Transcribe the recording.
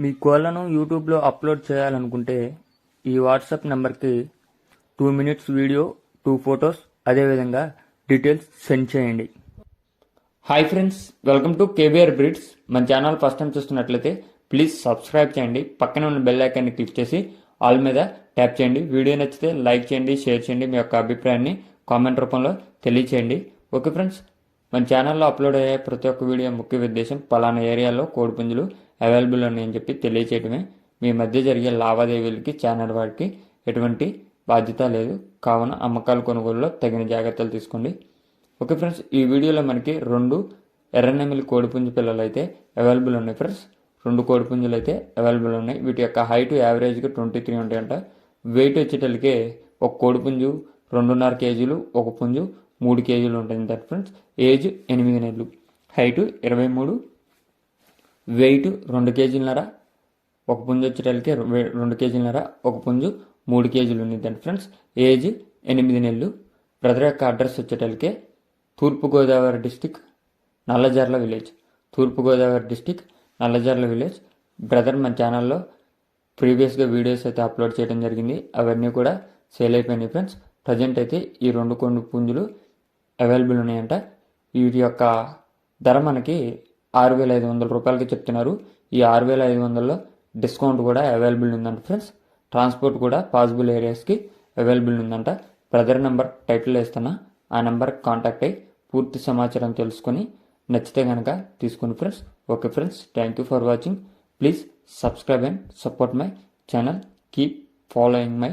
మీ కోళ్లను యూట్యూబ్లో అప్లోడ్ చేయాలనుకుంటే ఈ వాట్సాప్ నెంబర్కి 2 minutes వీడియో, 2 photos, అదేవిధంగా డీటెయిల్స్ సెండ్ చేయండి. Hi friends, welcome to KBR breeds. మన ఛానల్ ఫస్ట్ టైం చూస్తున్నట్లయితే ప్లీజ్ సబ్స్క్రైబ్ చేయండి. పక్కన ఉన్న బెల్ ఐకాన్ని క్లిక్ చేసి ఆల్ మీద ట్యాప్ చేయండి. వీడియో నచ్చితే లైక్ చేయండి, షేర్ చేయండి. మీ యొక్క అభిప్రాయాన్ని కామెంట్ రూపంలో తెలియచేయండి. ఓకే ఫ్రెండ్స్, మన ఛానల్లో అప్లోడ్ అయ్యే ప్రతి ఒక్క వీడియో ముఖ్య ఉద్దేశం పలానా ఏరియాలో కోడిపుంజులు అవైలబుల్ ఉన్నాయని చెప్పి తెలియచేయడమే. మీ మధ్య జరిగే లావాదేవీలకి ఛానల్ వారికి ఎటువంటి బాధ్యత లేదు. కావున అమ్మకాలు కొనుగోలులో తగిన జాగ్రత్తలు తీసుకోండి. ఓకే ఫ్రెండ్స్, ఈ వీడియోలో మనకి 2 ఎర్రనెమిలి కోడిపుంజు పిల్లలు అయితే అవైలబుల్ ఉన్నాయి ఫ్రెండ్స్. 2 కోడిపుంజులు అయితే అవైలబుల్ ఉన్నాయి. వీటి యొక్క హైట్ యావరేజ్గా 23 ఉంటాయంట. వెయిట్ వచ్చేటప్పటికే ఒక కోడిపుంజు 2.5 kgs, ఒక పుంజు 3 kgs ఉంటుంది ఫ్రెండ్స్. ఏజ్ 8 నెలలు, హైట్ 23, వెయిట్ 2 kgs. ఒక పుంజు వచ్చేటప్పటికే 2 kgs, ఒక పుంజు 3 kgs ఉండిద్దండి ఫ్రెండ్స్. ఏజ్ 8 నెలలు. బ్రదర్ యొక్క అడ్రస్ వచ్చేటప్పటికే తూర్పుగోదావరి డిస్టిక్, నల్లజర్ల విలేజ్. తూర్పుగోదావరి డిస్టిక్, నల్లజర్ల విలేజ్. బ్రదర్ మన ఛానల్లో ప్రీవియస్గా వీడియోస్ అయితే అప్లోడ్ చేయడం జరిగింది. అవన్నీ కూడా సేల్ అయిపోయినాయి ఫ్రెండ్స్. ప్రజెంట్ అయితే ఈ 2 కోడిపుంజులు అవైలబుల్ ఉన్నాయంట. వీటి యొక్క ధర మనకి 6,500 రూపాయలకి చెప్తున్నారు. ఈ 6,500లో డిస్కౌంట్ కూడా అవైలబుల్ ఉందంట ఫ్రెండ్స్. ట్రాన్స్పోర్ట్ కూడా పాసిబుల్ ఏరియాస్కి అవైలబుల్ ఉందంట. బ్రదర్ నెంబర్ టైటిల్లో ఇస్తున్నా, ఆ నెంబర్కి కాంటాక్ట్ అయ్యి పూర్తి సమాచారం తెలుసుకొని నచ్చితే కనుక తీసుకోండి friends. Okay friends, thank you for watching. Please subscribe and support my channel. Keep following my